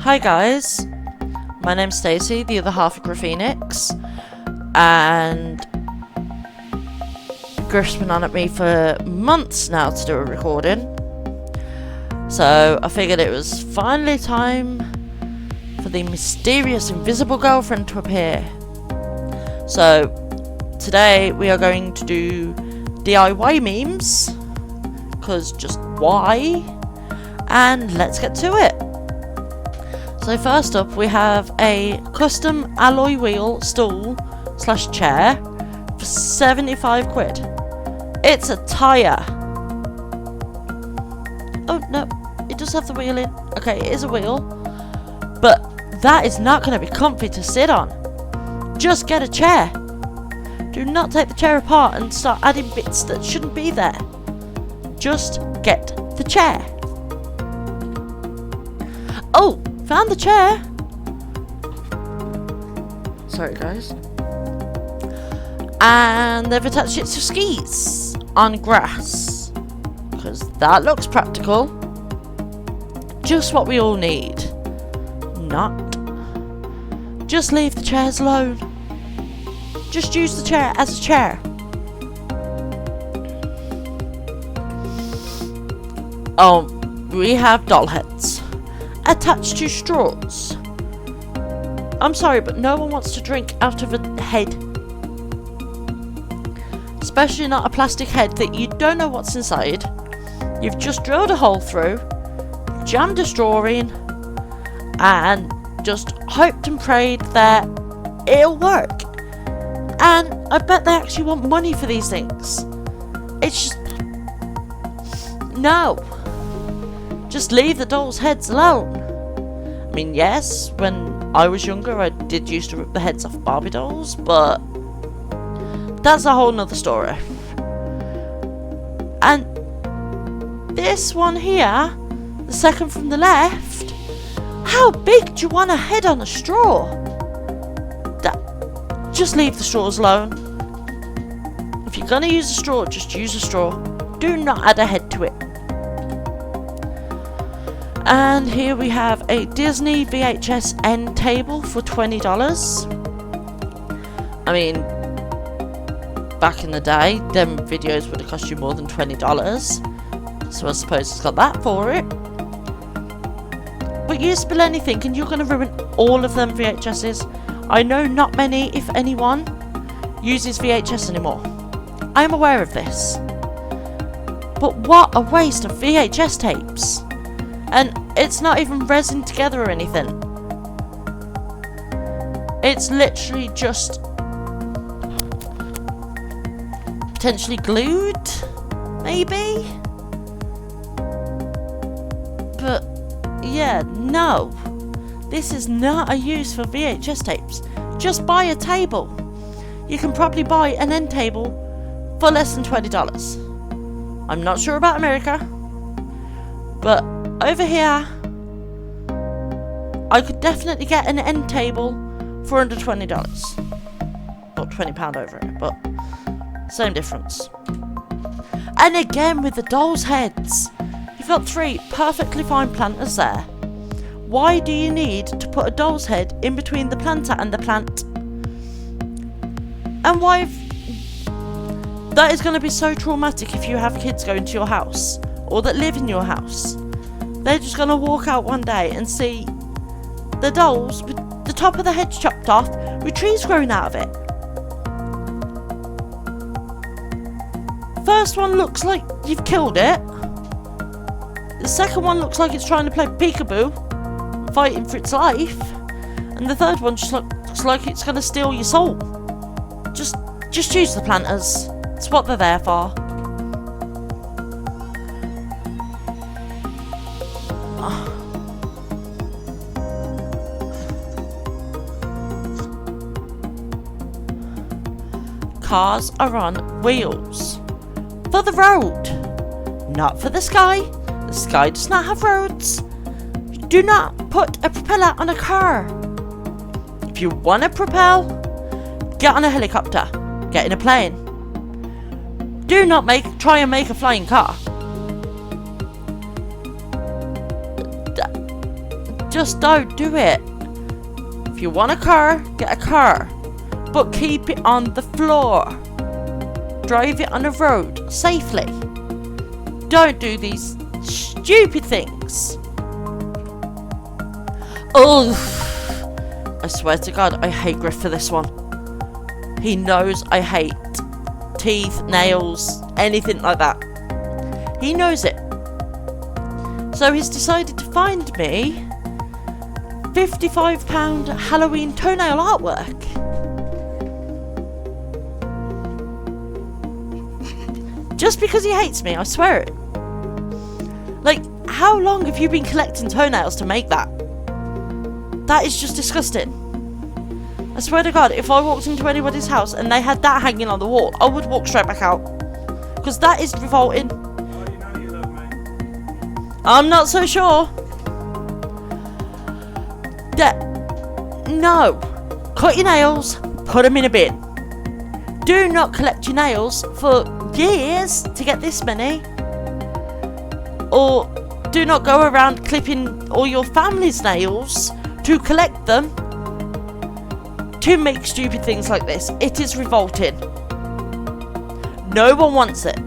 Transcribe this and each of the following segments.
Hi guys, my name's Stacey, the other half of Griffenix, and Griff's been on at me for months now to do a recording, so I figured it was finally time for the mysterious invisible girlfriend to appear. So today we are going to do DIY memes, because just why? And let's get to it. So first up we have a custom alloy wheel stool / chair for 75 quid. It's a tyre. Oh no, it does have the wheel in. Okay, it is a wheel. But that is not going to be comfy to sit on. Just get a chair. Do not take the chair apart and start adding bits that shouldn't be there. Just get the chair. Oh! Found the chair. Sorry guys. And they've attached it to skis on grass, because that looks practical. Just what we all need. Not. Just leave the chairs alone. Just use the chair as a chair. Oh, we have doll heads attached to straws. I'm sorry, but no one wants to drink out of a head. Especially not a plastic head that you don't know what's inside. You've just drilled a hole through, jammed a straw in, and just hoped and prayed that it'll work. And I bet they actually want money for these things. It's just... no. Just leave the dolls' heads alone. I mean, yes, when I was younger, I did used to rip the heads off Barbie dolls, but that's a whole nother story. And this one here, the second from the left, how big do you want a head on a straw? Just leave the straws alone. If you're gonna use a straw, just use a straw. Do not add a head to it. And here we have a Disney VHS end table for $20. I mean, back in the day, them videos would have cost you more than $20. So I suppose it's got that for it. But you spill anything and you're going to ruin all of them VHSs. I know not many, if anyone, uses VHS anymore. I am aware of this. But what a waste of VHS tapes. And it's not even resin together or anything. It's literally just potentially glued, maybe? But yeah, no. This is not a use for VHS tapes. Just buy a table. You can probably buy an end table for less than $20. I'm not sure about America, but over here, I could definitely get an end table for under $20. Or £20 over it, but same difference. And again with the doll's heads, you've got 3 perfectly fine planters there. Why do you need to put a doll's head in between the planter and the plant? And why? That is going to be so traumatic if you have kids going to your house, or that live in your house. They're just going to walk out one day and see the dolls with the top of the head chopped off with trees growing out of it. First one looks like you've killed it. The second one looks like it's trying to play peekaboo, fighting for its life. And the third one just looks like it's going to steal your soul. Just use the planters. It's what they're there for. Cars are on wheels. For the road, not for the sky. The sky does not have roads. Do not put a propeller on a car. If you want to propel, get on a helicopter. Get in a plane. Do not try and make a flying car. Just don't do it. If you want a car, get a car. But keep it on the floor. Drive it on the road safely. Don't do these stupid things. Oh, I swear to God, I hate Griff for this one. He knows I hate teeth, nails, anything like that. He knows it. So he's decided to find me £55 Halloween toenail artwork. Just because he hates me, I swear it. Like, how long have you been collecting toenails to make that? That is just disgusting. I swear to God, if I walked into anybody's house and they had that hanging on the wall, I would walk straight back out. Because that is revolting. Oh, you know you love me. I'm not so sure. No. Cut your nails, put them in a bin. Do not collect your nails for years to get this many. Or do not go around clipping all your family's nails to collect them to make stupid things like this. It is revolting. No one wants it.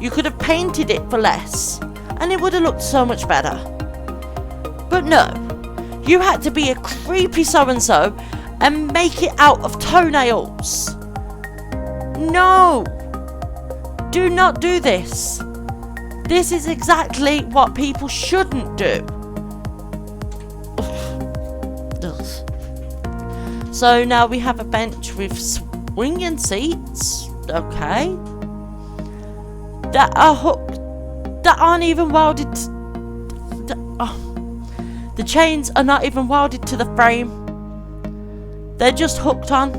You could have painted it for less and it would have looked so much better. But no, you had to be a creepy so-and-so and make it out of toenails. No! Do not do this. This is exactly what people shouldn't do. So now we have a bench with swinging seats. Okay. That are hooked. That aren't even welded. The chains are not even welded to the frame. They're just hooked on.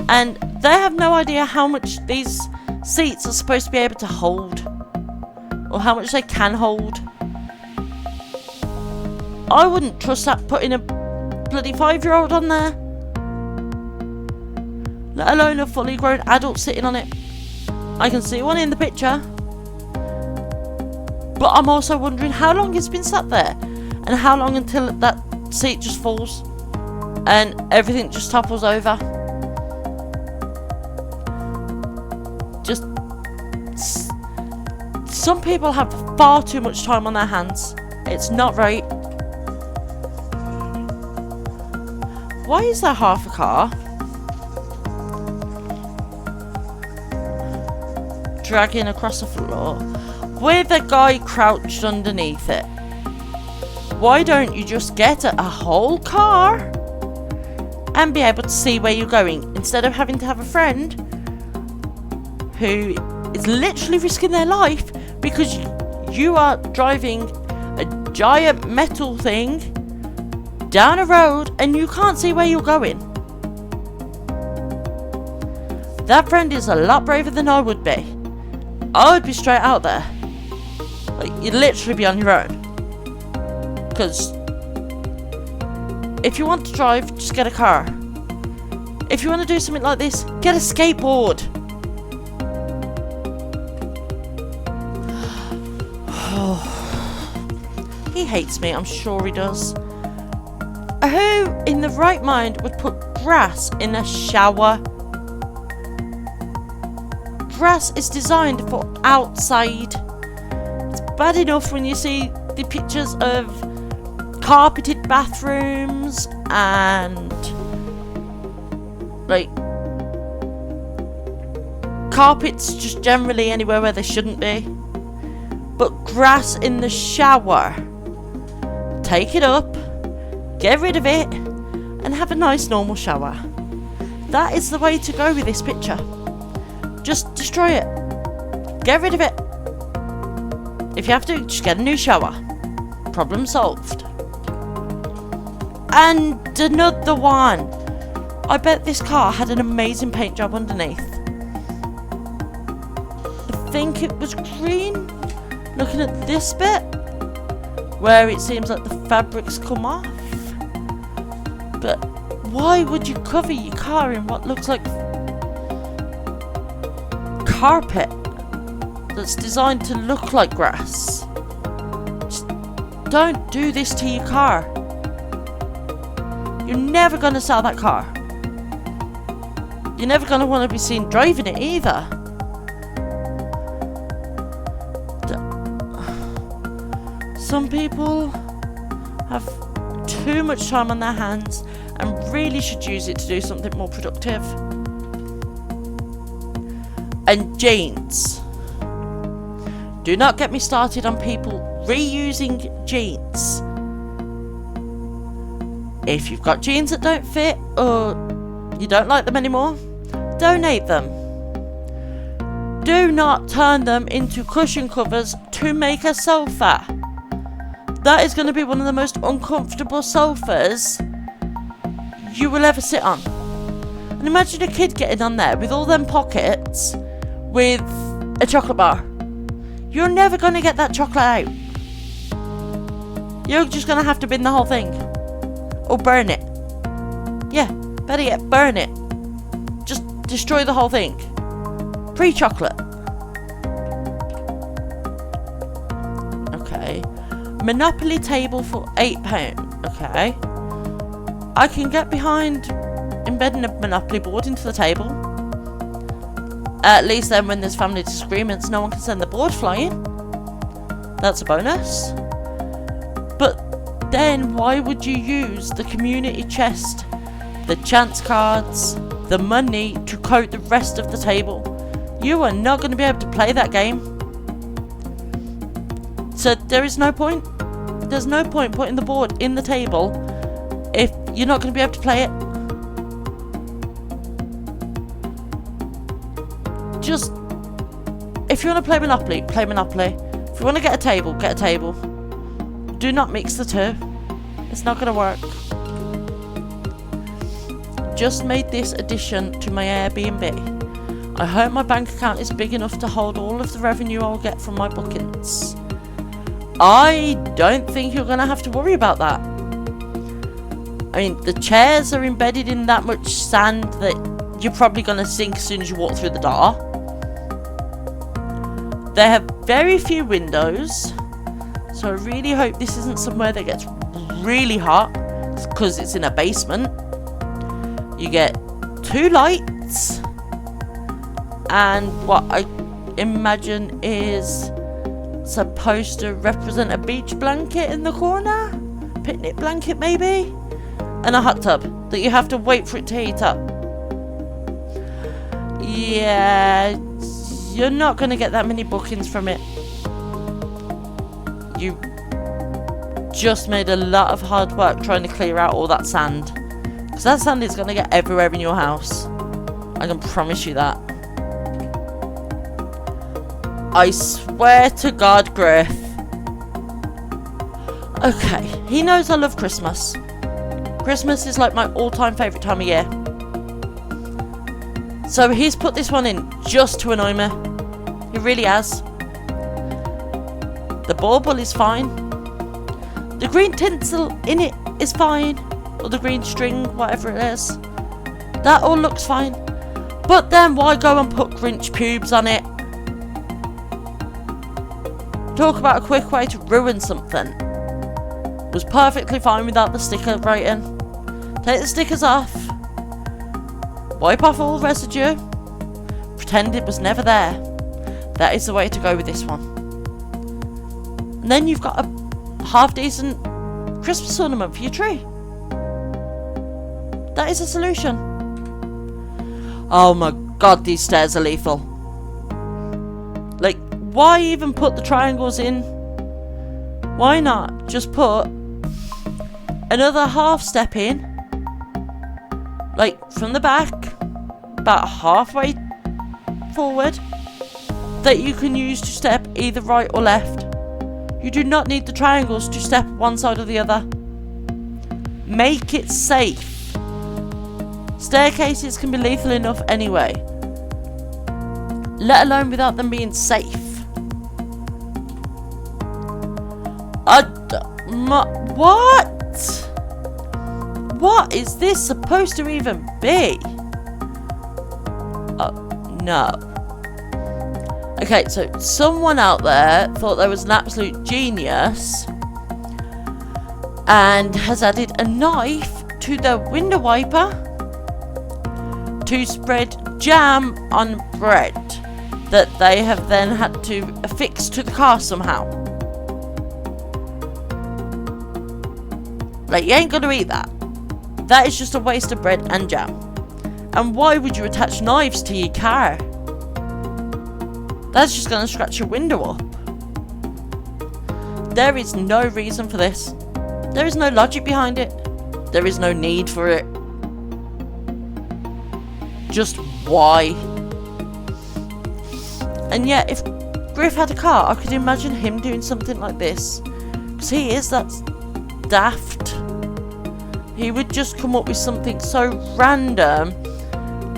And they have no idea how much these seats are supposed to be able to hold. Or how much they can hold. I wouldn't trust that putting a bloody 5-year-old on there. Let alone a fully grown adult sitting on it. I can see one in the picture. But I'm also wondering how long it's been sat there. And how long until that seat just falls. And everything just topples over. Just... Some people have far too much time on their hands. It's not right. Why is there half a car dragging across the floor with a guy crouched underneath it? Why don't you just get a whole car and be able to see where you're going instead of having to have a friend who is literally risking their life because you are driving a giant metal thing down a road and you can't see where you're going. That friend is a lot braver than I would be. I would be straight out there. Like, you'd literally be on your own. Because if you want to drive, just get a car. If you want to do something like this, get a skateboard. He hates me, I'm sure he does. Who in the right mind would put grass in a shower? Grass is designed for outside. It's bad enough when you see the pictures of carpeted bathrooms and like carpets just generally anywhere where they shouldn't be. But grass in the shower. Take it up. Get rid of it and have a nice normal shower. That is the way to go with this picture. Just destroy it. Get rid of it. If you have to, just get a new shower. Problem solved. And another one. I bet this car had an amazing paint job underneath. I think it was green. Looking at this bit where it seems like the fabrics come off. But why would you cover your car in what looks like carpet? that's designed to look like grass. Just don't do this to your car. You're never going to sell that car. You're never going to want to be seen driving it either. Some people have too much time on their hands and really should use it to do something more productive. And jeans. Do not get me started on people reusing jeans. If you've got jeans that don't fit or you don't like them anymore, donate them. Do not turn them into cushion covers to make a sofa. That is going to be one of the most uncomfortable sofas you will ever sit on. And imagine a kid getting on there with all them pockets with a chocolate bar. You're never going to get that chocolate out. You're just going to have to bin the whole thing. Or burn it. Yeah, better yet, burn it. Just destroy the whole thing. Pre-chocolate. Okay. Monopoly table for £8. Okay. I can get behind embedding a Monopoly board into the table. At least then when there's family disagreements, no one can send the board flying. That's a bonus. But then why would you use the community chest, the chance cards, the money to coat the rest of the table? You are not going to be able to play that game. So there is no point. There's no point putting the board in the table if you're not going to be able to play it. Just, if you want to play Monopoly, play Monopoly. If you want to get a table, get a table. Do not mix the two. It's not going to work. Just made this addition to my Airbnb. I hope my bank account is big enough to hold all of the revenue I'll get from my bookings. I don't think you're going to have to worry about that. I mean, the chairs are embedded in that much sand that you're probably going to sink as soon as you walk through the door. They have very few windows, so I really hope this isn't somewhere that gets really hot, because it's in a basement. You get 2 lights, and what I imagine is supposed to represent a beach blanket in the corner, picnic blanket maybe, and a hot tub that you have to wait for it to heat up. Yeah, you're not going to get that many bookings from it. You just made a lot of hard work trying to clear out all that sand, because that sand is going to get everywhere in your house. I can promise you that. I swear to God, Griff. Okay, he knows I love Christmas. Christmas is like my all-time favourite time of year. So he's put this one in just to annoy me. He really has. The bauble is fine. The green tinsel in it is fine. Or the green string, whatever it is. That all looks fine. But then why go and put Grinch pubes on it? Talk about a quick way to ruin something. Was perfectly fine without the sticker writing. Take the stickers off. Wipe off all residue. Pretend it was never there. That is the way to go with this one. And then you've got a half decent Christmas ornament for your tree. That is a solution. Oh my God, these stairs are lethal. Like, why even put the triangles in? Why not just put another half step in, like from the back, about halfway forward, that you can use to step either right or left. You do not need the triangles to step one side or the other. Make it safe. Staircases can be lethal enough anyway, let alone without them being safe. What? What is this supposed to even be? No. I Okay, so someone out there thought there was an absolute genius and has added a knife to the window wiper to spread jam on bread that they have then had to affix to the car somehow. Like, you ain't gonna eat that. That is just a waste of bread and jam. And why would you attach knives to your car? That's just gonna scratch your window up. There is no reason for this. There is no logic behind it. There is no need for it. Just why? And yet, if Griff had a car, I could imagine him doing something like this. Because he is that daft. He would just come up with something so random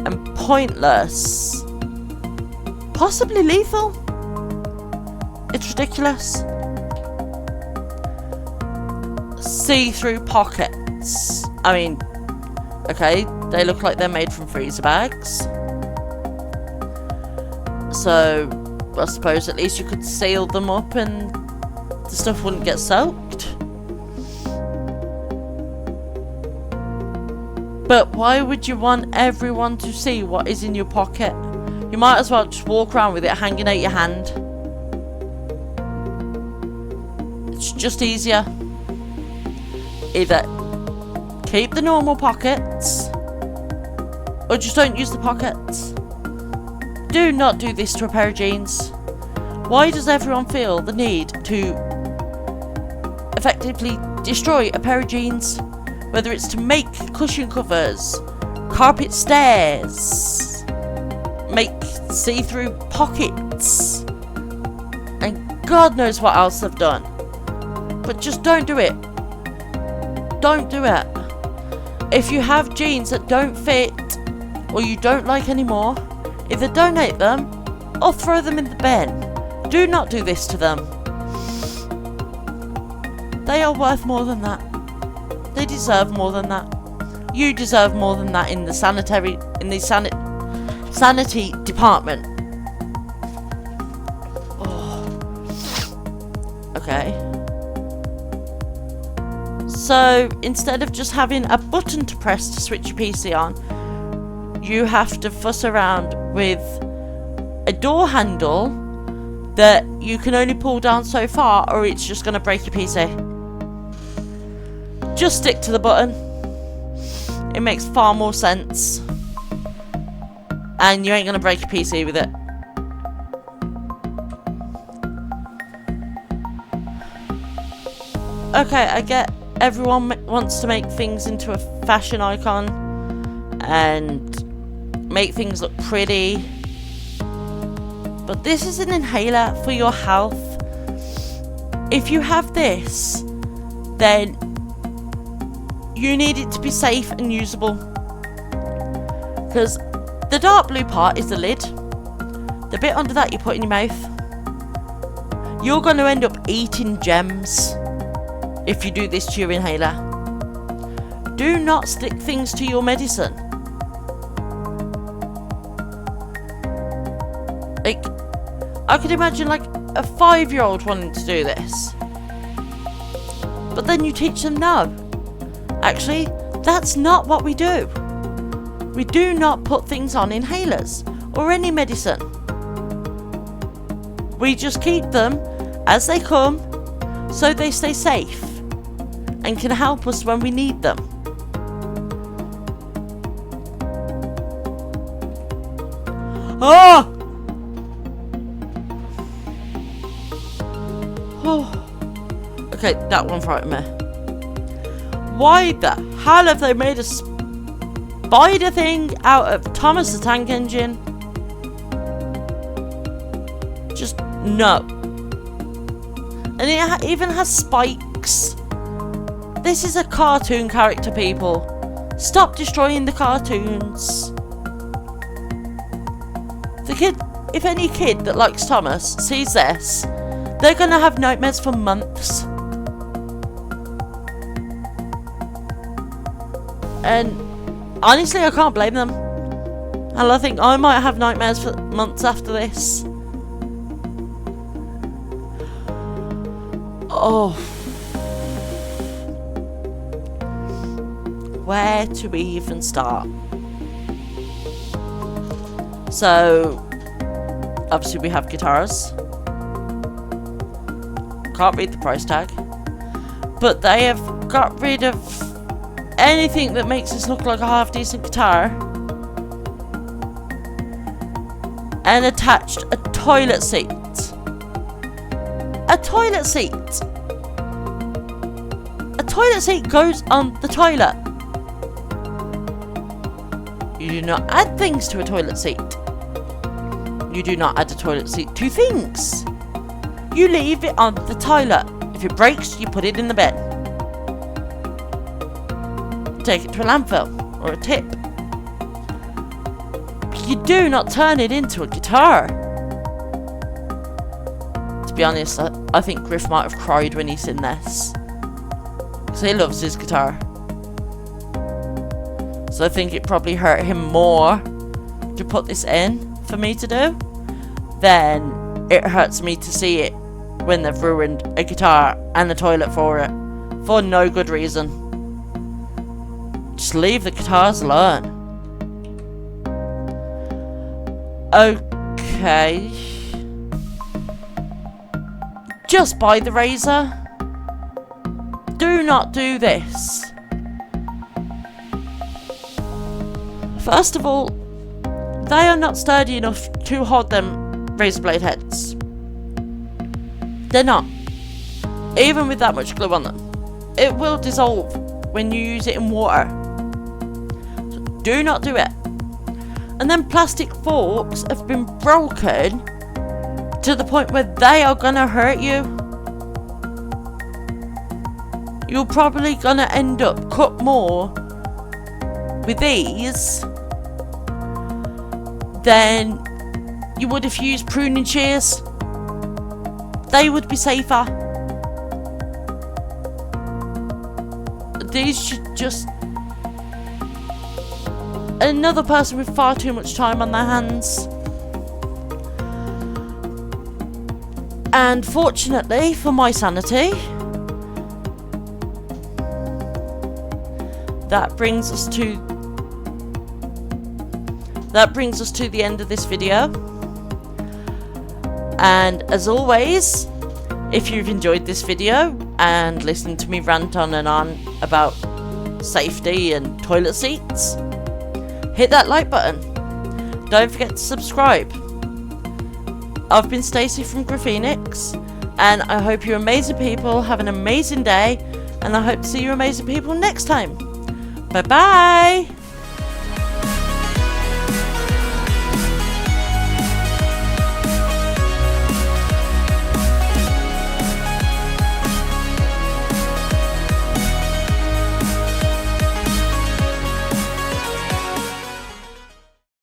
and pointless. Possibly lethal. It's ridiculous. See-through pockets. I mean, okay, they look like they're made from freezer bags. So, I suppose at least you could seal them up and the stuff wouldn't get soaked. But why would you want everyone to see what is in your pocket? You might as well just walk around with it hanging out your hand. It's just easier. Either keep the normal pockets or just don't use the pockets. Do not do this to a pair of jeans. Why does everyone feel the need to effectively destroy a pair of jeans? Whether it's to make cushion covers, carpet stairs, make see-through pockets, and God knows what else they've done. But just don't do it. Don't do it. If you have jeans that don't fit or you don't like anymore, either donate them or throw them in the bin. Do not do this to them. They are worth more than that. They deserve more than that. You deserve more than that in the sanitary sanity department. Oh. Okay. So instead of just having a button to press to switch your PC on, you have to fuss around with a door handle that you can only pull down so far or it's just going to break your PC. Just stick to the button. It makes far more sense. And you ain't going to break your PC with it. Okay, I get everyone wants to make things into a fashion icon and make things look pretty. But this is an inhaler for your health. If you have this, then you need it to be safe and usable. Because the dark blue part is the lid. The bit under that you put in your mouth. You're going to end up eating gems if you do this to your inhaler. Do not stick things to your medicine. Like, I could imagine like a 5-year-old wanting to do this. But then you teach them no. Actually, that's not what we do. We do not put things on inhalers or any medicine. We just keep them as they come so they stay safe and can help us when we need them. Oh! Okay, that one frightened me. Why the hell have they made a spider thing out of Thomas the Tank Engine? Just no. And it even has spikes. This is a cartoon character, people. Stop destroying the cartoons. If any kid that likes Thomas sees this, they're gonna have nightmares for months. And honestly, I can't blame them. And I think I might have nightmares for months after this. Oh. Where to even start? So, obviously we have guitars. Can't read the price tag. But they have got rid of anything that makes this look like a half decent guitar. And attached a toilet seat. A toilet seat! A toilet seat goes on the toilet. You do not add things to a toilet seat. You do not add a toilet seat to things. You leave it on the toilet. If it breaks, you put it in the bin. Take it to a landfill or a tip. But you do not turn it into a guitar. To be honest, I think Griff might have cried when he's seen this. Because he loves his guitar. So I think it probably hurt him more to put this in for me to do than it hurts me to see it when they've ruined a guitar and a toilet for it for no good reason. Just leave the guitars alone. Okay. Just buy the razor. Do not do this. First of all, they are not sturdy enough to hold them razor blade heads. They're not. Even with that much glue on them. It will dissolve when you use it in water. So do not do it. And then plastic forks have been broken to the point where they are gonna hurt you. You're probably gonna end up cut more with these than you would if you used pruning shears. They would be safer. These should just... Another person with far too much time on their hands. And fortunately for my sanity, that brings us to the end of this video. And as always, if you've enjoyed this video and listened to me rant on and on about safety and toilet seats, hit that like button. Don't forget to subscribe. I've been Stacey from Griffenix, and I hope you amazing people have an amazing day, and I hope to see you amazing people next time. Bye bye!